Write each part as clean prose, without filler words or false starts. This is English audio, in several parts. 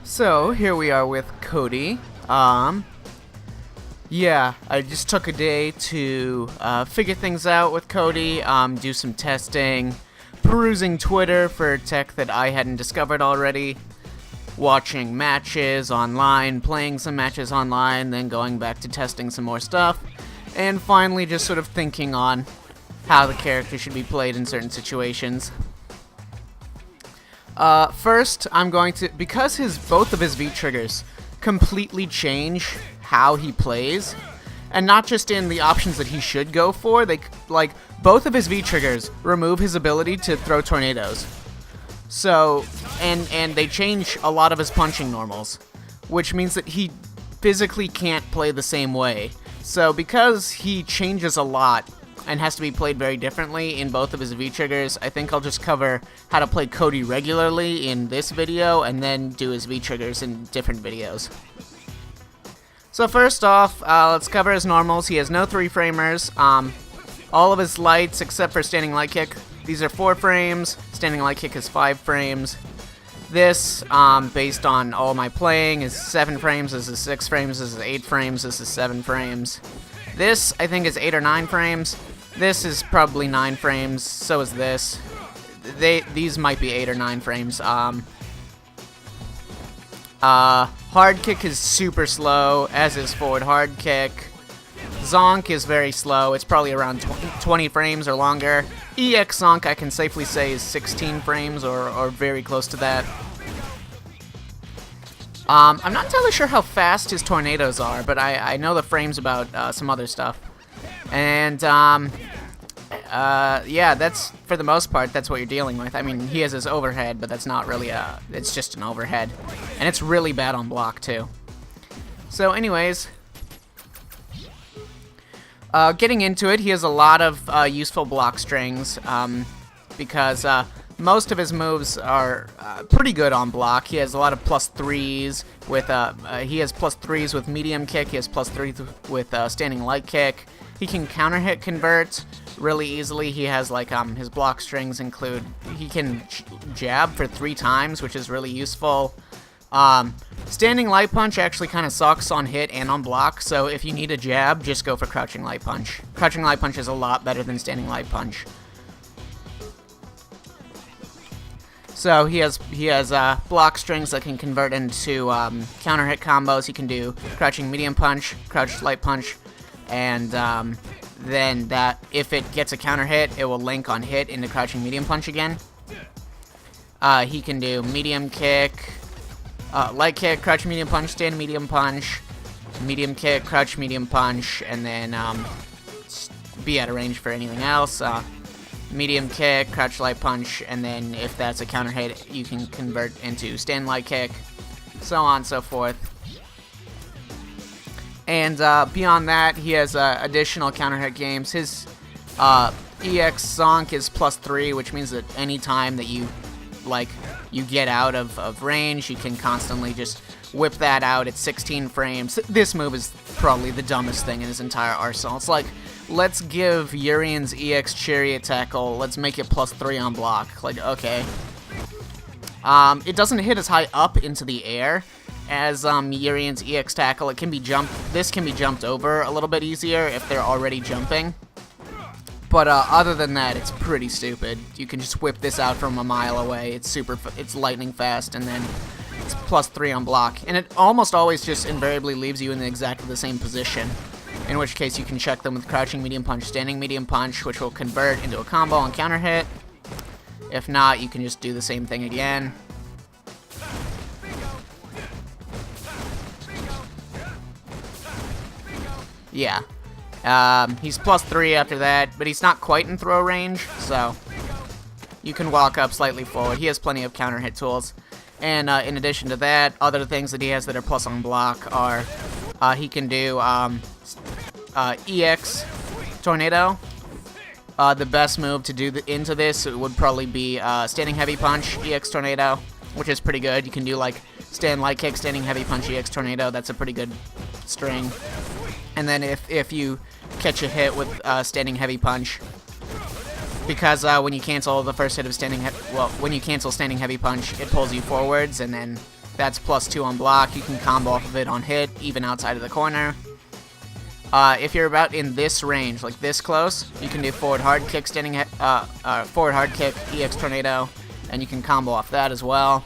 So here we are with Cody. Yeah, I just took a day to figure things out with Cody, do some testing, perusing Twitter for tech that I hadn't discovered already, watching matches online, playing some matches online, then going back to testing some more stuff, and finally just sort of thinking on how the character should be played in certain situations. First, I'm going to, because both of his V-triggers completely change how he plays, and not just in the options that he should go for, both of his V-triggers remove his ability to throw tornadoes. So, and they change a lot of his punching normals, which means that he physically can't play the same way. So, because he changes a lot and has to be played very differently in both of his V-triggers, I think I'll just cover how to play Cody regularly in this video and then do his V-triggers in different videos. So first off, let's cover his normals. He has no 3-framers. All of his lights, except for standing light kick, these are 4 frames. Standing light kick is 5 frames. This, based on all my playing, is 7 frames. This is 6 frames. This is 8 frames. This is 7 frames. This, I think, is 8 or 9 frames. This is probably 9 frames. So is this. These might be 8 or 9 frames. Hard kick is super slow, as is forward hard kick. Zonk is very slow. It's probably around 20 frames or longer. EX Zonk, I can safely say, is 16 frames or very close to that. I'm not entirely sure how fast his tornadoes are, but I know the frames about some other stuff. And, yeah, that's, for the most part, that's what you're dealing with. I mean, he has his overhead, but that's not really it's just an overhead. And it's really bad on block, too. So, anyways, getting into it, he has a lot of useful block strings, because most of his moves are pretty good on block. He has a lot of +3s with, he has +3s with medium kick, he has +3s with standing light kick. He can counter hit convert really easily. He has, like, his block strings include, he can jab for 3 times, which is really useful. Standing light punch actually kind of sucks on hit and on block, so if you need a jab, just go for crouching light punch. Crouching light punch is a lot better than standing light punch. So he has block strings that can convert into counter hit combos. He can do crouching medium punch, crouch light punch, and then that, if it gets a counter hit, it will link on hit into crouching medium punch again. He can do medium kick, light kick, crouch medium punch, stand medium punch, medium kick, crouch medium punch, and then be out of range for anything else. Medium kick, crouch light punch, and then if that's a counter hit, you can convert into stand light kick, so on and so forth. And beyond that, he has additional counter hit games. His EX Zonk is +3, which means that any time that you get out of range, you can constantly just whip that out at 16 frames. This move is probably the dumbest thing in his entire arsenal. It's like, let's give Urian's EX Chariot Tackle, let's make it +3 on block. Like, okay. It doesn't hit as high up into the air as Urian's EX Tackle. It can be jumped. This can be jumped over a little bit easier if they're already jumping. But other than that, it's pretty stupid. You can just whip this out from a mile away. It's lightning fast, and then it's +3 on block. And it almost always just invariably leaves you in exactly the same position. In which case, you can check them with crouching medium punch, standing medium punch, which will convert into a combo on counter hit. If not, you can just do the same thing again. Yeah. He's +3 after that, but he's not quite in throw range, so you can walk up slightly forward. He has plenty of counter hit tools. And in addition to that, other things that he has that are plus on block are he can do EX Tornado. The best move to do into this would probably be standing heavy punch, EX Tornado, which is pretty good. You can do like stand light kick, standing heavy punch, EX Tornado. That's a pretty good string. And then if you catch a hit with standing heavy punch, because when you cancel the first hit of standing, when you cancel standing heavy punch, it pulls you forwards, and then That's +2 on block. You can combo off of it on hit, even outside of the corner. If you're about in this range, like this close, you can do forward hard kick, forward hard kick, EX tornado, and you can combo off that as well.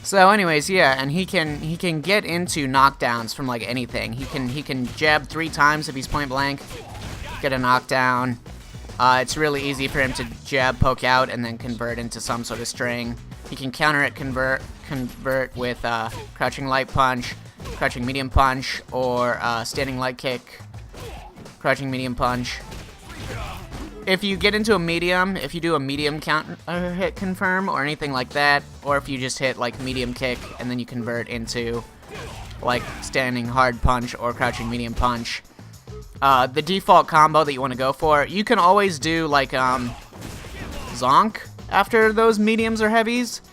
So anyways, yeah, and he can get into knockdowns from like anything. He can jab 3 times if he's point blank, get a knockdown. It's really easy for him to jab, poke out, and then convert into some sort of string. He can counter it, convert with crouching light punch, crouching medium punch, or standing light kick, crouching medium punch. If you get into a medium, if you do a medium counter hit confirm or anything like that, or if you just hit like medium kick and then you convert into like standing hard punch or crouching medium punch, the default combo that you want to go for, you can always do like Zonk after those mediums or heavies,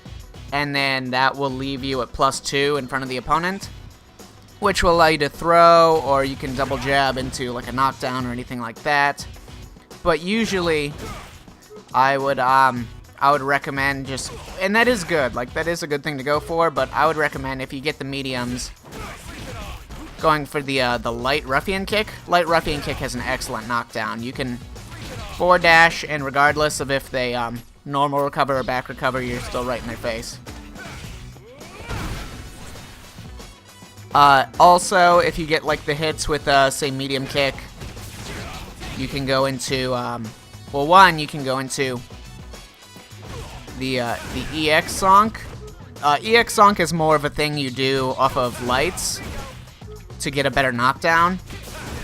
and then that will leave you at +2 in front of the opponent, which will allow you to throw, or you can double jab into like a knockdown or anything like that. But usually, I would recommend just, and that is good, like that is a good thing to go for. But I would recommend, if you get the mediums, going for the light Ruffian kick. Light Ruffian kick has an excellent knockdown. You can forward dash, and regardless of if they normal recover or back recover, you're still right in their face. Also, if you get like the hits with say medium kick, you can go into, well, one, you can go into the EX Zonk. EX Zonk is more of a thing you do off of lights to get a better knockdown,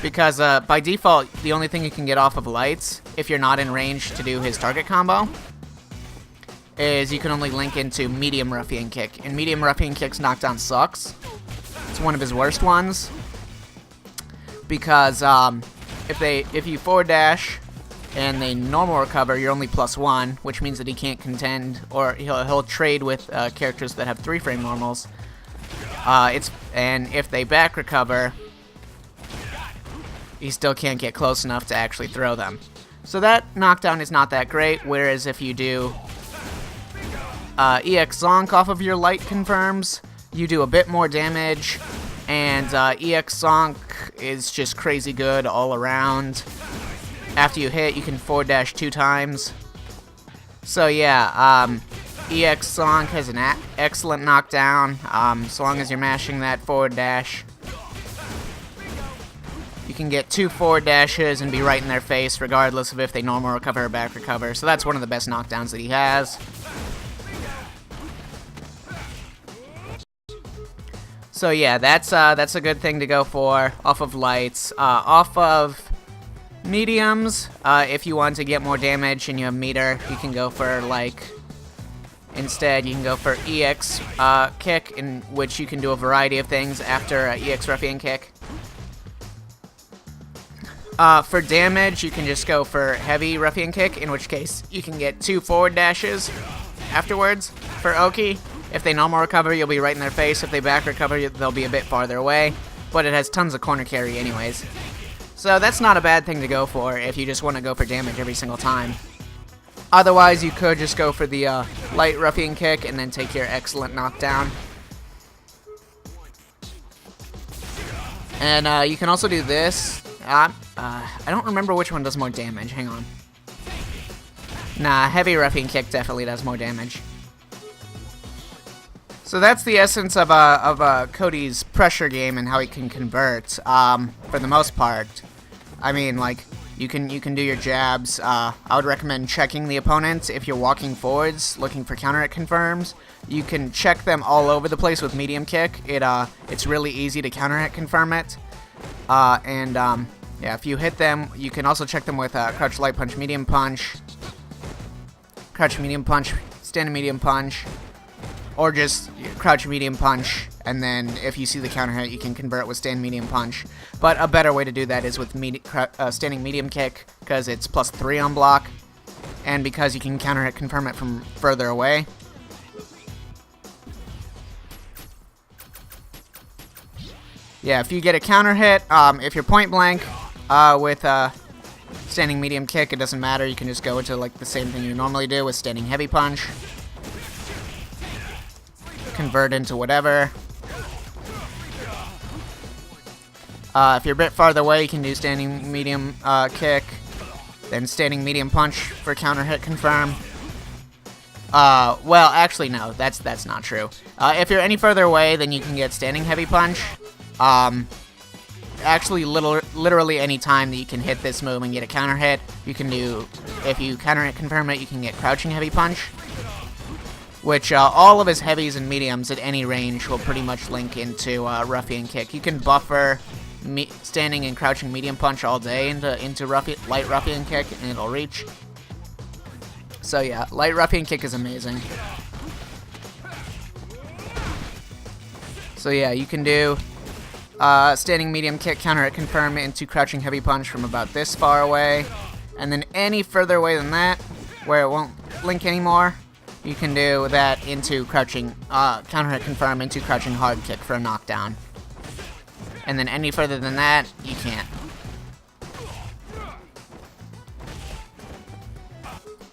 because by default, the only thing you can get off of lights, if you're not in range to do his target combo, is you can only link into medium Ruffian kick, and medium Ruffian kick's knockdown sucks. It's one of his worst ones, because if you forward dash and they normal recover, you're only +1, which means that he can't contend, or he'll trade with characters that have 3-frame normals. And if they back recover, he still can't get close enough to actually throw them. So that knockdown is not that great. Whereas if you do EX Zonk off of your light confirms, you do a bit more damage. And EX Zonk is just crazy good all around. After you hit, you can forward dash 2 times. So yeah, EX Zonk has an excellent knockdown. So long as you're mashing that forward dash, you can get 2 forward dashes and be right in their face, regardless of if they normal recover or back recover. So that's one of the best knockdowns that he has. So yeah, that's a good thing to go for off of lights. Off of mediums, if you want to get more damage and you have meter, you can go for like, instead you can go for EX kick, in which you can do a variety of things after EX Ruffian kick. For damage, you can just go for heavy Ruffian kick, in which case you can get 2 forward dashes afterwards. For Oki, if they normal recover, you'll be right in their face. If they back recover, they'll be a bit farther away. But it has tons of corner carry anyways. So that's not a bad thing to go for if you just want to go for damage every single time. Otherwise, you could just go for the light Ruffian kick and then take your excellent knockdown. And you can also do this. I don't remember which one does more damage. Hang on. Nah, heavy Ruffian kick definitely does more damage. So that's the essence of Cody's pressure game and how he can convert. For the most part, I mean, like you can do your jabs. I would recommend checking the opponent if you're walking forwards, looking for counter it confirms. You can check them all over the place with medium kick. It's really easy to counter hit confirm it. Yeah, if you hit them, you can also check them with crouch light punch, medium punch, crouch medium punch, stand medium punch, or just crouch medium punch, and then if you see the counter hit, you can convert with stand medium punch. But a better way to do that is with standing medium kick, because it's +3 on block, and because you can counter hit confirm it from further away. Yeah, if you get a counter hit, if you're point blank with standing medium kick, it doesn't matter. You can just go into like the same thing you normally do with standing heavy punch. Convert into whatever. If you're a bit farther away, you can do standing medium kick, then standing medium punch for counter hit confirm. Well, actually, no, that's not true. If you're any further away, then you can get standing heavy punch. Actually, literally any time that you can hit this move and get a counter hit, you can do, if you counter hit confirm it, you can get crouching heavy punch, which all of his heavies and mediums at any range will pretty much link into Ruffian kick. You can buffer standing and crouching medium punch all day into light Ruffian kick, and it'll reach. So yeah, light Ruffian kick is amazing. So yeah, you can do standing medium kick, counter hit confirm into crouching heavy punch from about this far away, and then any further away than that, where it won't link anymore, you can do that into crouching counter hit confirm into crouching hard kick for a knockdown. And then any further than that, you can't.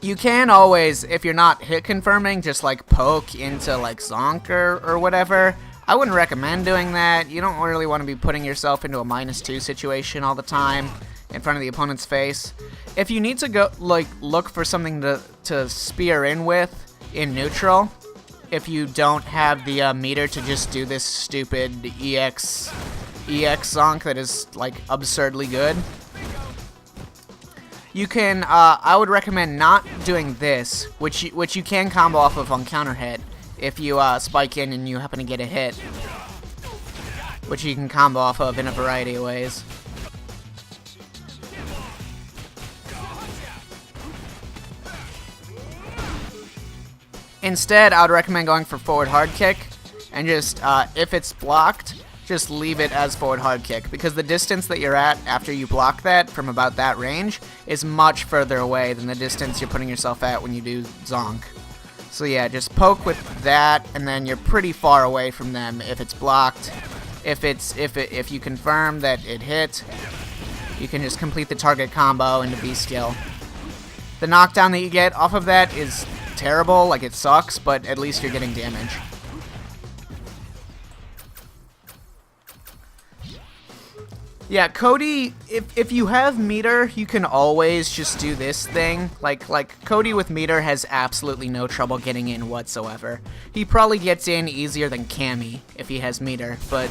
You can always, if you're not hit confirming, just like poke into like Zonk or whatever. I wouldn't recommend doing that. You don't really want to be putting yourself into a -2 situation all the time in front of the opponent's face. If you need to go like look for something to spear in with in neutral, if you don't have the meter to just do this stupid EX Zonk that is like absurdly good, you can. I would recommend not doing this, which you can combo off of on counter hit if you spike in and you happen to get a hit, which you can combo off of in a variety of ways. Instead, I would recommend going for forward hard kick, and just if it's blocked, just leave it as forward hard kick, because the distance that you're at after you block that from about that range is much further away than the distance you're putting yourself at when you do Zonk. So yeah, just poke with that, and then you're pretty far away from them if it's blocked. If you confirm that it hit, you can just complete the target combo into B skill. The knockdown that you get off of that is terrible, like it sucks, but at least you're getting damage. Yeah, Cody, if you have meter, you can always just do this thing. Like Cody with meter has absolutely no trouble getting in whatsoever. He probably gets in easier than Cammy if he has meter, but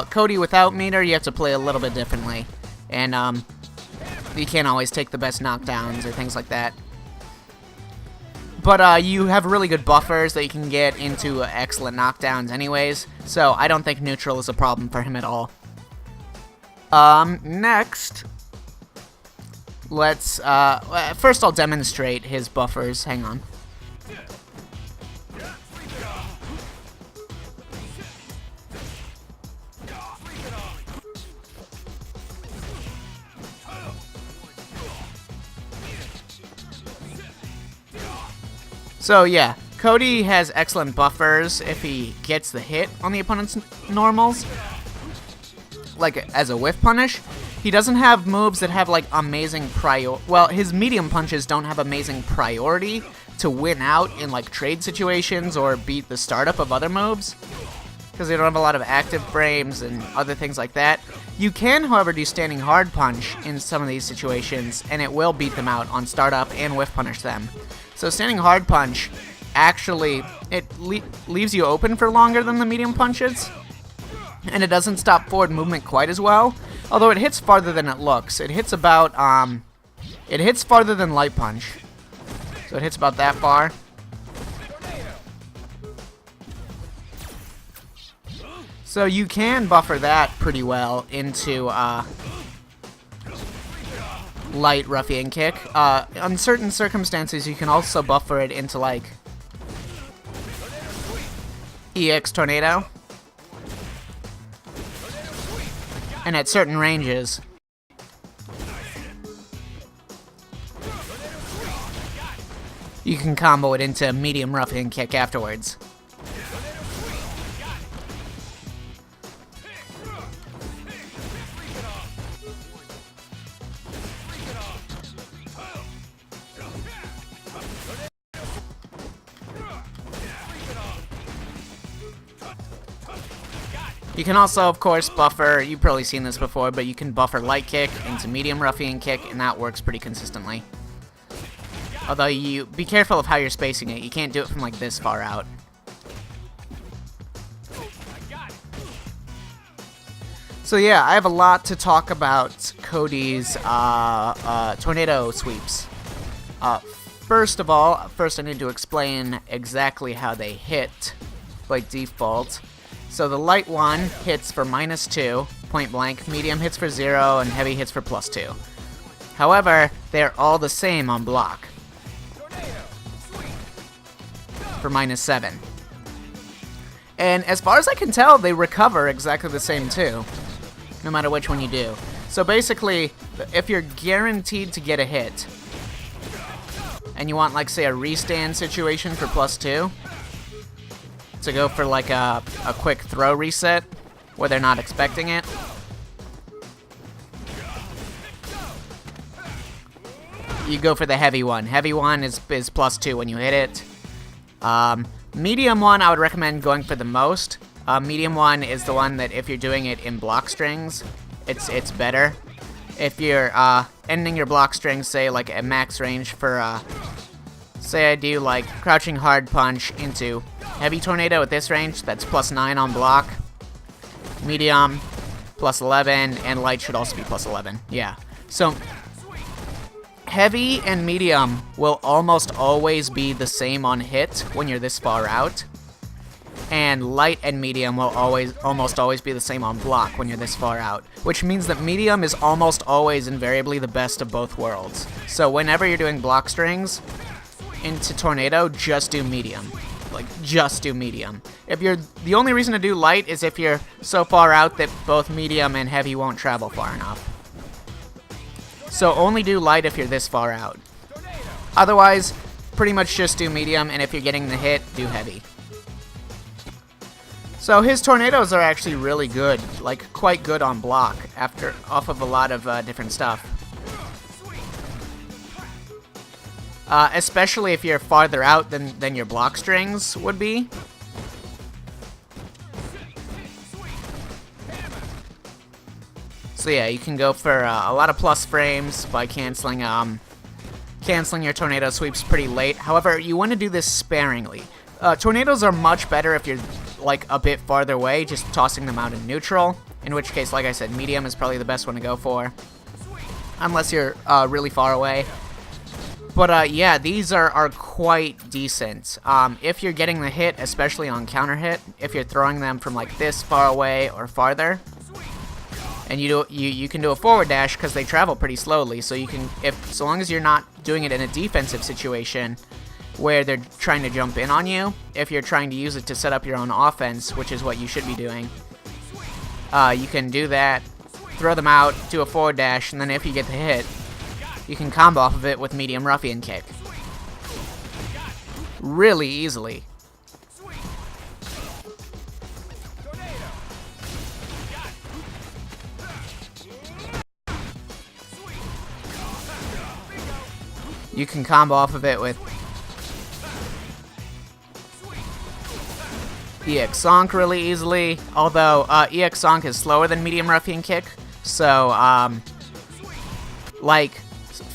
Cody without meter, you have to play a little bit differently, and you can't always take the best knockdowns or things like that. But you have really good buffers that you can get into excellent knockdowns anyways, so I don't think neutral is a problem for him at all. Next, let's, first I'll demonstrate his buffers. Hang on. So yeah, Cody has excellent buffers if he gets the hit on the opponent's normals, like as a whiff punish. He doesn't have moves that have like amazing well, his medium punches don't have amazing priority to win out in like trade situations or beat the startup of other moves, because they don't have a lot of active frames and other things like that. You can, however, do standing hard punch in some of these situations, and it will beat them out on startup and whiff punish them. So standing hard punch, actually, it leaves you open for longer than the medium punches, and it doesn't stop forward movement quite as well, although it hits farther than it looks. It hits about, it hits farther than light punch, so it hits about that far. So you can buffer that pretty well into, light Ruffian kick. On certain circumstances, you can also buffer it into like EX Tornado, and at certain ranges, you can combo it into medium Ruffian kick afterwards. You can also, of course, buffer, you've probably seen this before, but you can buffer light kick into medium Ruffian kick, and that works pretty consistently. Although you be careful of how you're spacing it. You can't do it from like this far out. So yeah, I have a lot to talk about Cody's tornado sweeps. First of all, I need to explain exactly how they hit by default. So the light one hits for -2, point blank, medium hits for 0, and heavy hits for +2. However, they're all the same on block. For -7. And as far as I can tell, they recover exactly the same too, no matter which one you do. So basically, if you're guaranteed to get a hit, and you want, like, say, a restand situation for +2, to go for, like, a quick throw reset, where they're not expecting it, you go for the heavy one. Heavy one is +2 when you hit it. Medium one, I would recommend going for the most. Medium one is the one that if you're doing it in block strings, it's better. If you're ending your block strings, say, like, at max range for, say I do, like, crouching hard punch into heavy tornado at this range, that's +9 on block. Medium, +11, and light should also be +11. Yeah. So, heavy and medium will almost always be the same on hit when you're this far out. And light and medium will almost always be the same on block when you're this far out. Which means that medium is almost always invariably the best of both worlds. So whenever you're doing block strings into tornado, just do medium. Like, just do medium. The only reason to do light is if you're so far out that both medium and heavy won't travel far enough. So only do light if you're this far out. Otherwise, pretty much just do medium, and if you're getting the hit, do heavy. So his tornadoes are actually really good, like quite good on block off of a lot of different stuff. Especially if you're farther out than your block strings would be. So yeah, you can go for a lot of plus frames by canceling your tornado sweeps pretty late. However, you want to do this sparingly. Tornadoes are much better if you're like a bit farther away, just tossing them out in neutral. In which case, like I said, medium is probably the best one to go for, unless you're really far away. But yeah, these are quite decent. If you're getting the hit, especially on counter hit, if you're throwing them from like this far away or farther, and you can do a forward dash because they travel pretty slowly. So you can, so long as you're not doing it in a defensive situation where they're trying to jump in on you, if you're trying to use it to set up your own offense, which is what you should be doing, you can do that, throw them out, do a forward dash, and then if you get the hit, you can combo off of it with medium Ruffian kick. Really easily. You can combo off of it with EX Zonk really easily, although EX Zonk is slower than medium Ruffian kick, so like,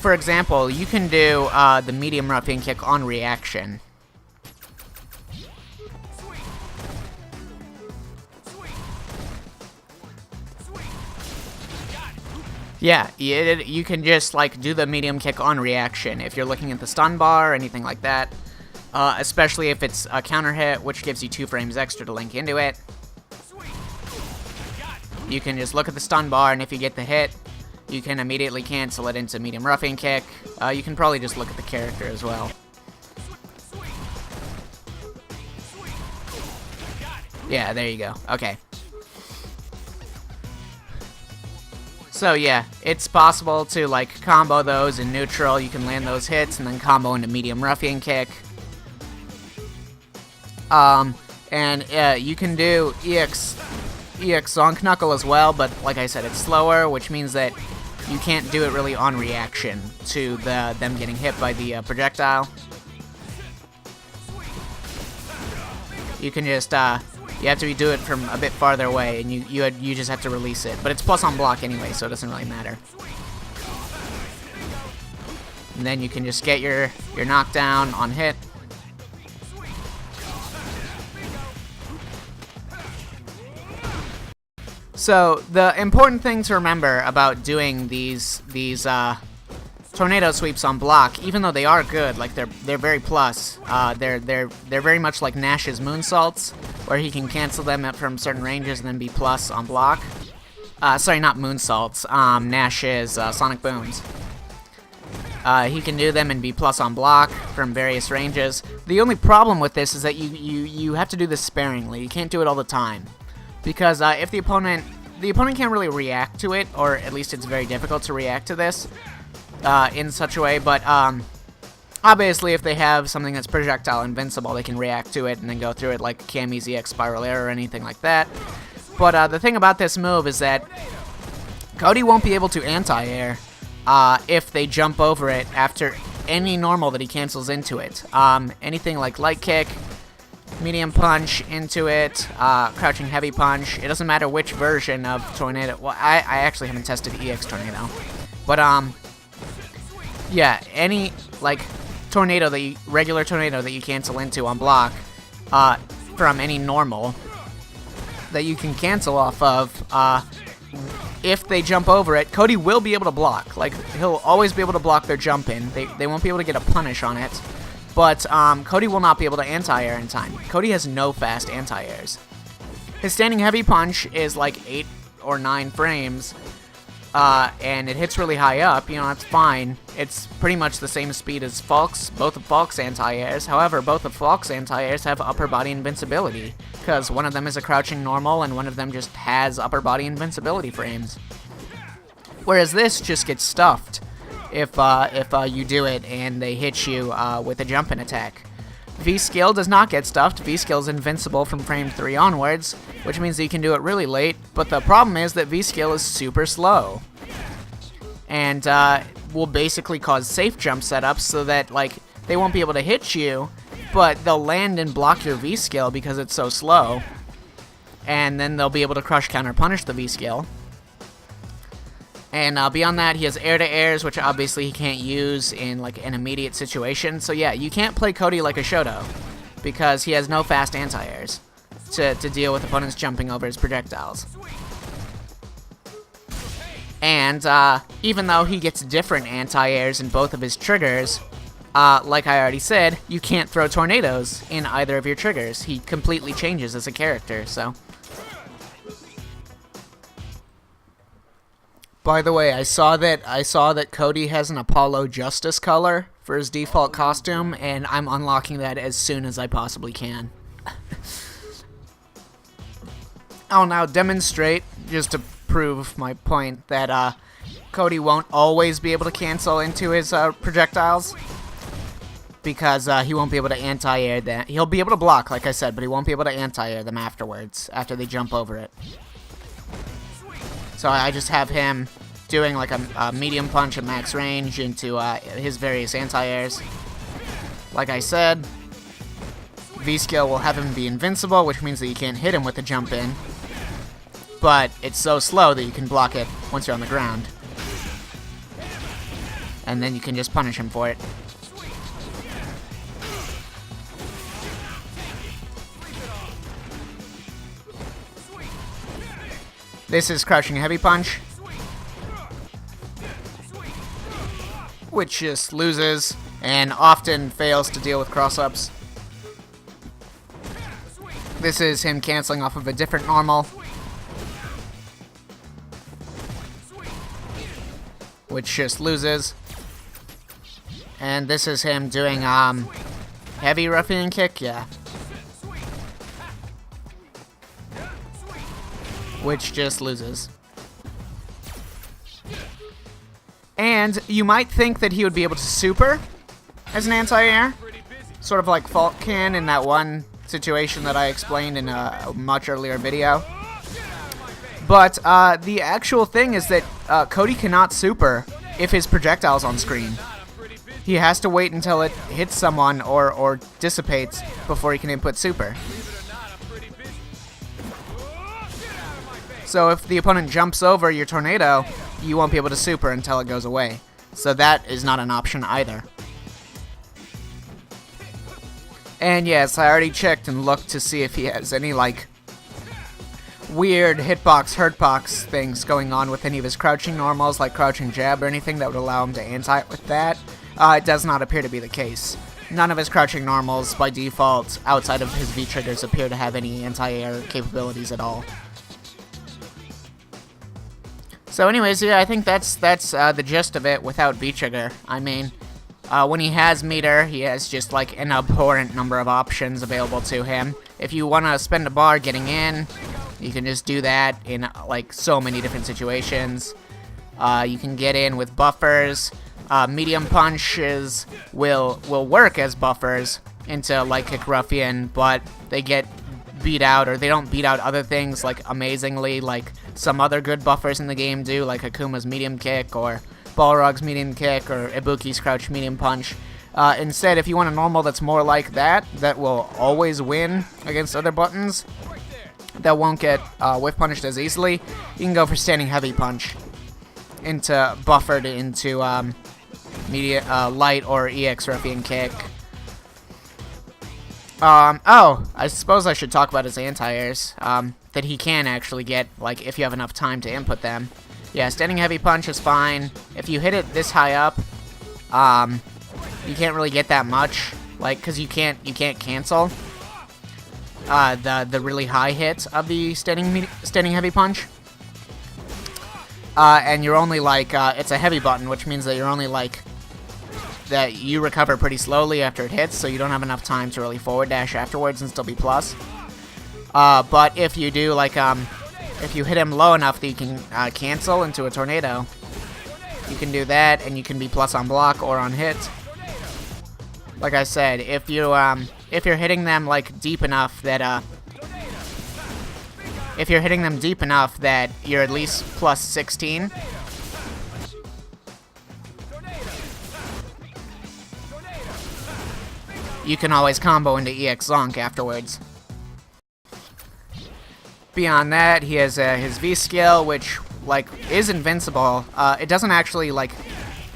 for example, you can do the medium Ruffian kick on reaction. Yeah, you can just like do the medium kick on reaction if you're looking at the stun bar or anything like that. Especially if it's a counter hit, which gives you 2 frames extra to link into it. You can just look at the stun bar, and if you get the hit, you can immediately cancel it into medium Ruffian kick. You can probably just look at the character as well. Yeah, there you go. Okay. So yeah, it's possible to like combo those in neutral. You can land those hits and then combo into medium Ruffian kick. And you can do EX Zonk Knuckle as well, but like I said, it's slower, which means that you can't do it really on reaction to them getting hit by the projectile. You can just You have to do it from a bit farther away, and you just have to release it. But it's plus on block anyway, so it doesn't really matter. And then you can just get your knockdown on hit. So the important thing to remember about doing these tornado sweeps on block, even though they are good, like they're very plus. They're very much like Nash's moonsaults, where he can cancel them from certain ranges and then be plus on block. Sorry, not moonsaults. Nash's sonic booms. He can do them and be plus on block from various ranges. The only problem with this is that you have to do this sparingly. You can't do it all the time, because if the opponent can't really react to it, or at least it's very difficult to react to this in such a way. But obviously, if they have something that's projectile invincible, they can react to it and then go through it like Cammy's EX Spiral Air or anything like that. But the thing about this move is that Cody won't be able to anti-air if they jump over it after any normal that he cancels into it. Anything like light kick, medium punch into it, crouching heavy punch. It doesn't matter which version of tornado. Well, I actually haven't tested EX tornado, but yeah, any like regular tornado that you cancel into on block from any normal that you can cancel off of, if they jump over it, Cody will be able to block. Like, he'll always be able to block their jump in. They won't be able to get a punish on it. But Cody will not be able to anti-air in time. Cody has no fast anti-airs. His standing heavy punch is like 8 or 9 frames, and it hits really high up. You know, that's fine. It's pretty much the same speed as Falk's, both of Falk's anti-airs. However, both of Falk's anti-airs have upper body invincibility, because one of them is a crouching normal, and one of them just has upper body invincibility frames. Whereas this just gets stuffed if you do it and they hit you with a jump-in attack. V-skill does not get stuffed. V-skill is invincible from frame 3 onwards, which means that you can do it really late, but the problem is that V-skill is super slow. And will basically cause safe jump setups so that, like, they won't be able to hit you, but they'll land and block your V-skill because it's so slow. And then they'll be able to crush counter punish the V-skill. And beyond that, he has air-to-airs, which obviously he can't use in like an immediate situation. So yeah, you can't play Cody like a Shoto, because he has no fast anti-airs to deal with opponents jumping over his projectiles. And even though he gets different anti-airs in both of his triggers, like I already said, you can't throw tornadoes in either of your triggers. He completely changes as a character, so... By the way, I saw that Cody has an Apollo Justice color for his default costume, and I'm unlocking that as soon as I possibly can. I'll now demonstrate, just to prove my point, that Cody won't always be able to cancel into his projectiles, because he won't be able to anti-air them. He'll be able to block, like I said, but he won't be able to anti-air them afterwards, after they jump over it. So I just have him doing like a medium punch at max range into his various anti-airs. Like I said, V-skill will have him be invincible, which means that you can't hit him with a jump in. But it's so slow that you can block it once you're on the ground. And then you can just punish him for it. This is crouching heavy punch, which just loses and often fails to deal with cross-ups. This is him canceling off of a different normal, which just loses. And this is him doing heavy Ruffian kick, yeah. Which just loses. And you might think that he would be able to super as an anti-air, sort of like Falk can in that one situation that I explained in a much earlier video. But the actual thing is that Cody cannot super if his projectile's on screen. He has to wait until it hits someone or dissipates before he can input super. So if the opponent jumps over your tornado, you won't be able to super until it goes away. So that is not an option either. And yes, I already checked and looked to see if he has any, like, weird hitbox, hurtbox things going on with any of his crouching normals, like crouching jab or anything that would allow him to anti-it with that. It does not appear to be the case. None of his crouching normals, by default, outside of his V-triggers, appear to have any anti-air capabilities at all. So anyways, yeah, I think that's the gist of it without V-trigger. I mean, when he has meter, he has just like an abhorrent number of options available to him. If you want to spend a bar getting in, you can just do that in like so many different situations. You can get in with buffers. Medium punches will work as buffers into light kick Ruffian, but they get beat out, or they don't beat out other things like amazingly, like some other good buffers in the game do, like Akuma's medium kick or Balrog's medium kick or Ibuki's crouch medium punch. Instead, if you want a normal that's more like that will always win against other buttons, that won't get whiff punished as easily, you can go for standing heavy punch into buffered into light or EX Ruffian kick. Oh, I suppose I should talk about his anti-airs, that he can actually get, like, if you have enough time to input them. Yeah, standing heavy punch is fine. If you hit it this high up, you can't really get that much, like, because you can't cancel the really high hit of the standing heavy punch. And you're only, like, it's a heavy button, which means that you're only, like, that you recover pretty slowly after it hits, so you don't have enough time to really forward dash afterwards and still be plus. But if you do, like, if you hit him low enough that you can cancel into a tornado, you can do that, and you can be plus on block or on hit. Like I said, if you're hitting them, like, deep enough that you're at least plus 16. You can always combo into EX Zonk afterwards. Beyond that, he has his V skill, which, like, is invincible. It doesn't actually, like,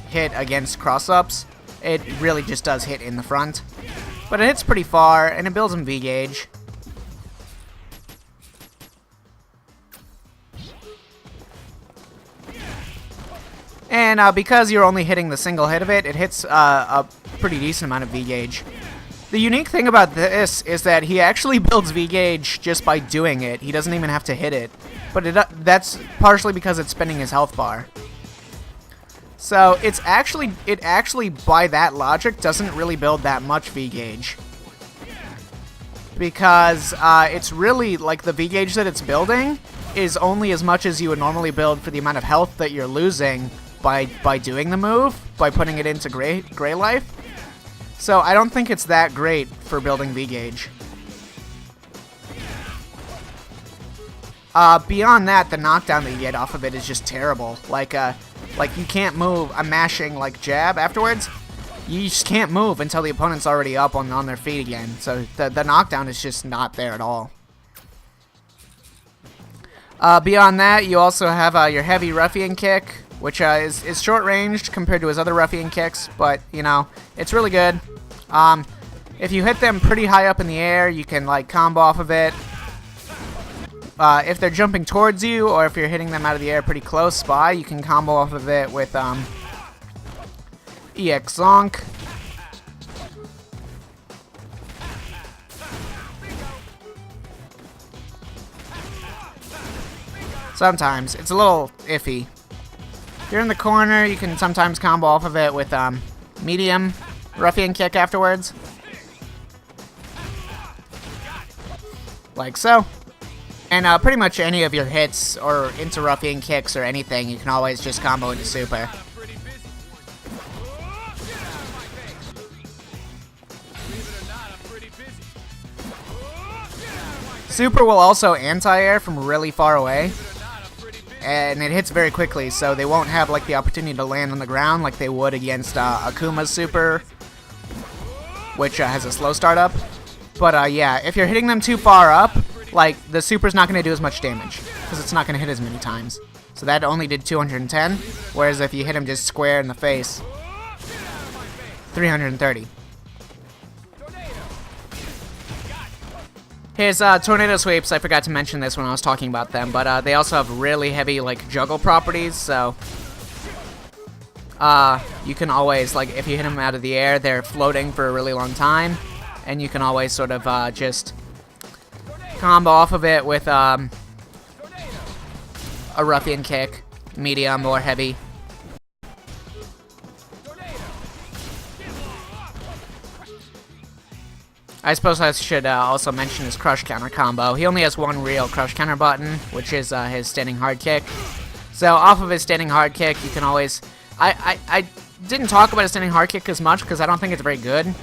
hit against cross-ups. It really just does hit in the front. But it hits pretty far, and it builds him V gauge. And because you're only hitting the single hit of it, it hits a pretty decent amount of V gauge. The unique thing about this is that he actually builds V gauge just by doing it. He doesn't even have to hit it. But that's partially because it's spending his health bar. So it actually by that logic doesn't really build that much V gauge. Because it's really, like, the V gauge that it's building is only as much as you would normally build for the amount of health that you're losing by doing the move, by putting it into gray life. So I don't think it's that great for building V gauge. Beyond that, the knockdown that you get off of it is just terrible. Like you can't move a mashing, like, jab afterwards. You just can't move until the opponent's already up on their feet again. So the knockdown is just not there at all. Beyond that, you also have your heavy Ruffian kick, which is short-ranged compared to his other Ruffian kicks, but, you know, it's really good. If you hit them pretty high up in the air, you can, like, combo off of it. If they're jumping towards you, or if you're hitting them out of the air pretty close by, you can combo off of it with EX Zonk. Sometimes. It's a little iffy. If you're in the corner, you can sometimes combo off of it with medium Ruffian kick afterwards. Like so. And pretty much any of your hits or into Ruffian kicks or anything, you can always just combo into super. Super will also anti-air from really far away. And it hits very quickly, so they won't have, like, the opportunity to land on the ground like they would against Akuma's super, which has a slow startup. But yeah, if you're hitting them too far up, like, the super's not going to do as much damage, because it's not going to hit as many times. So that only did 210, whereas if you hit him just square in the face, 330. His tornado sweeps, I forgot to mention this when I was talking about them, but they also have really heavy, like, juggle properties, so you can always, like, if you hit them out of the air, they're floating for a really long time, and you can always sort of just combo off of it with a Ruffian kick, medium or heavy. I suppose I should also mention his crush counter combo. He only has one real crush counter button, which is his standing hard kick. So off of his standing hard kick, you can always... I didn't talk about his standing hard kick as much because I don't think it's very good.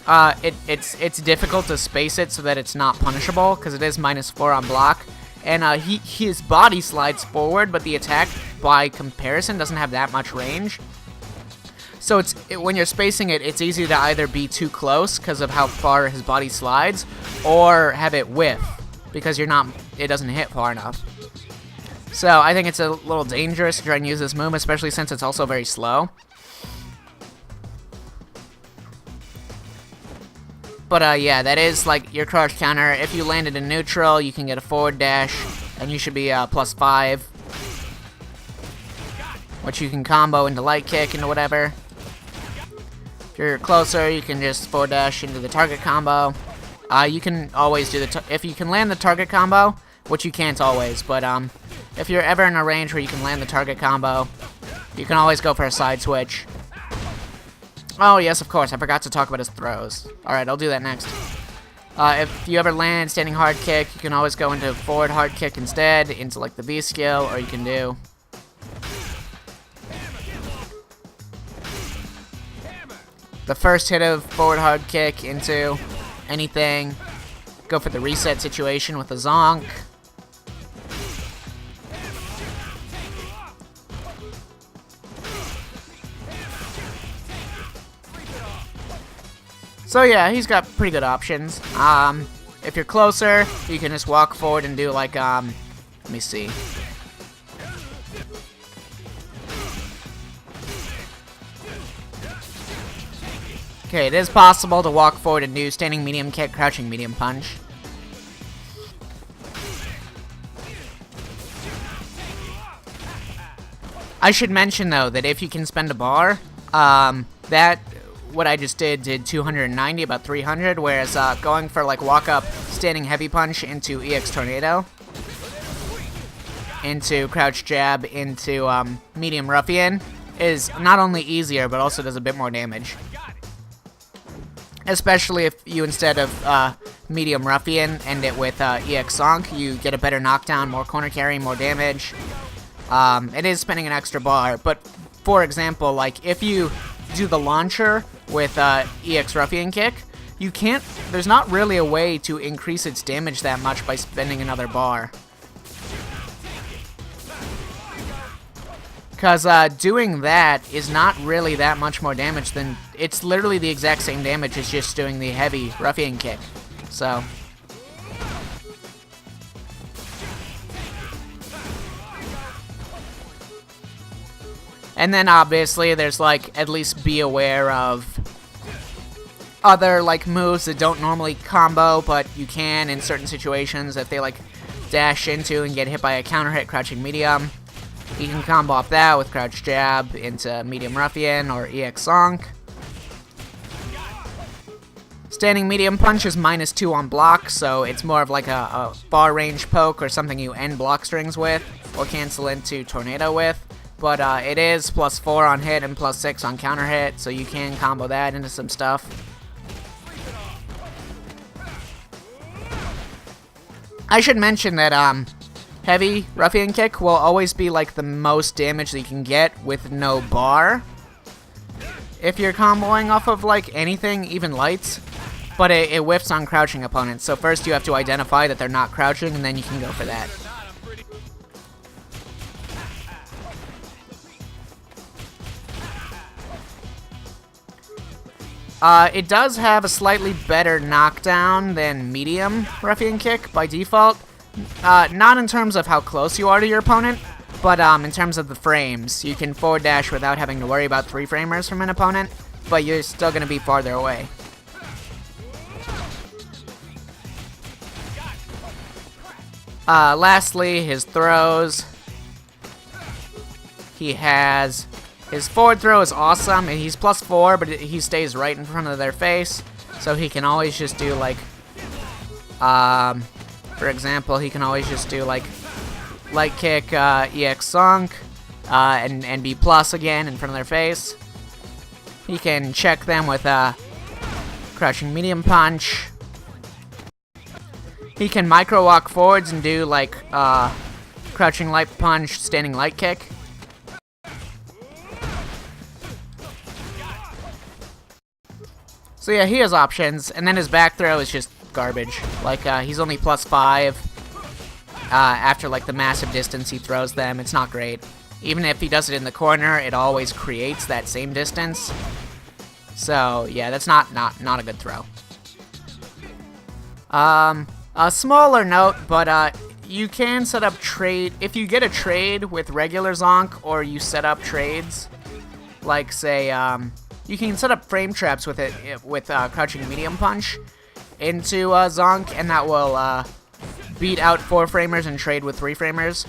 It's difficult to space it so that it's not punishable because it is -4 on block. And his body slides forward, but the attack, by comparison, doesn't have that much range. So when you're spacing it, it's easy to either be too close because of how far his body slides, or have it whiff because it doesn't hit far enough. So I think it's a little dangerous to try and use this move, especially since it's also very slow. But yeah, that is like your crush counter. If you landed in neutral, you can get a forward dash, and you should be +5, which you can combo into light kick into whatever. If you're closer, you can just forward dash into the target combo. You can always do if you can land the target combo, which you can't always, but if you're ever in a range where you can land the target combo, you can always go for a side switch. Oh, yes, of course. I forgot to talk about his throws. Alright, I'll do that next. If you ever land standing hard kick, you can always go into forward hard kick instead, into like the V skill, or you can do... the first hit of forward hard kick into anything. Go for the reset situation with the Zonk. So yeah, he's got pretty good options. If you're closer, you can just walk forward and do like, let me see. Okay, it is possible to walk forward and do standing medium kick, crouching medium punch. I should mention though that if you can spend a bar, what I just did 290, about 300, whereas going for like walk up standing heavy punch into EX Tornado, into crouch jab, into medium Ruffian is not only easier but also does a bit more damage. Especially if you, instead of medium Ruffian, end it with EX Zonk, you get a better knockdown, more corner carry, more damage. It is spending an extra bar, but for example, like if you do the launcher with EX Ruffian kick, you can't, there's not really a way to increase its damage that much by spending another bar. Because doing that is not really that much more damage than... It's literally the exact same damage as just doing the heavy Ruffian kick. So... And then obviously there's like, at least be aware of other like moves that don't normally combo, but you can in certain situations if they like dash into and get hit by a counter hit crouching medium. You can combo off that with crouch jab into medium Ruffian or EX Zonk. Standing medium punch is -2 on block, so it's more of like a bar range poke or something you end block strings with or cancel into tornado with. But it is +4 on hit and +6 on counter hit, so you can combo that into some stuff. I should mention that heavy Ruffian kick will always be like the most damage that you can get with no bar if you're comboing off of like anything, even lights, but it whiffs on crouching opponents. So first you have to identify that they're not crouching, and then you can go for that. It does have a slightly better knockdown than medium Ruffian kick by default. Not in terms of how close you are to your opponent, but in terms of the frames. You can forward dash without having to worry about 3 framers from an opponent, but you're still going to be farther away. Lastly, his throws. He has... His forward throw is awesome, and he's +4, but he stays right in front of their face, so he can always just do, like... for example, he can always just do, like, light kick, EX Zonk, and be plus again in front of their face. He can check them with a crouching medium punch. He can micro walk forwards and do like crouching light punch, standing light kick. So yeah, he has options, and then his back throw is just garbage. Like he's only +5 after like the massive distance he throws them. It's not great. Even if he does it in the corner, it always creates that same distance. So yeah, that's not a good throw. A smaller note, but you can set up trade if you get a trade with regular Zonk, or you set up trades, like say you can set up frame traps with it with crouching medium punch into Zonk, and that will beat out 4 framers and trade with 3 framers.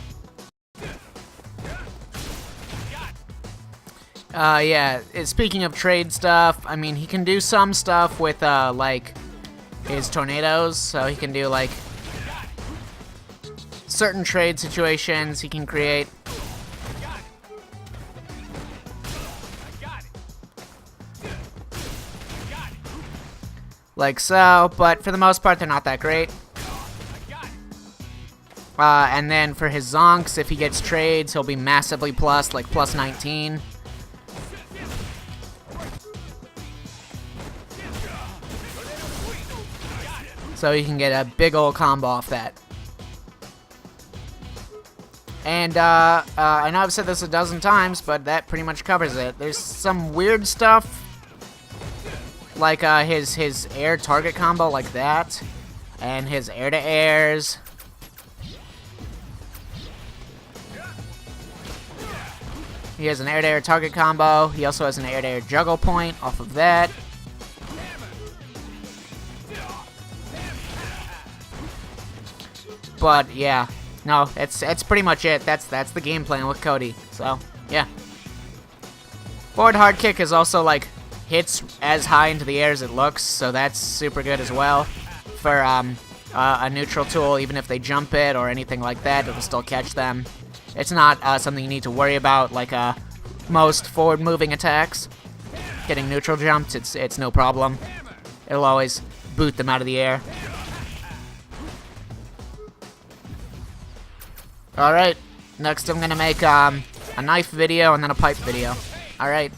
Yeah, speaking of trade stuff, I mean, he can do some stuff with like his tornadoes, so he can do like certain trade situations he can create. Like so, but for the most part they're not that great. And then for his Zonks, if he gets trades, he'll be massively plus, like +19. So you can get a big old combo off that. And I know I've said this a dozen times, but that pretty much covers it. There's some weird stuff, like his air target combo like that, and his air-to-airs. He has an air-to-air target combo. He also has an air-to-air juggle point off of that. But yeah, no, it's pretty much it. That's the game plan with Cody. So yeah, forward hard kick is also like hits as high into the air as it looks, so that's super good as well for a neutral tool. Even if they jump it or anything like that, it'll still catch them. It's not something you need to worry about like most forward moving attacks. Getting neutral jumped, it's no problem. It'll always boot them out of the air. Alright, next I'm gonna make a knife video and then a pipe video. Alright.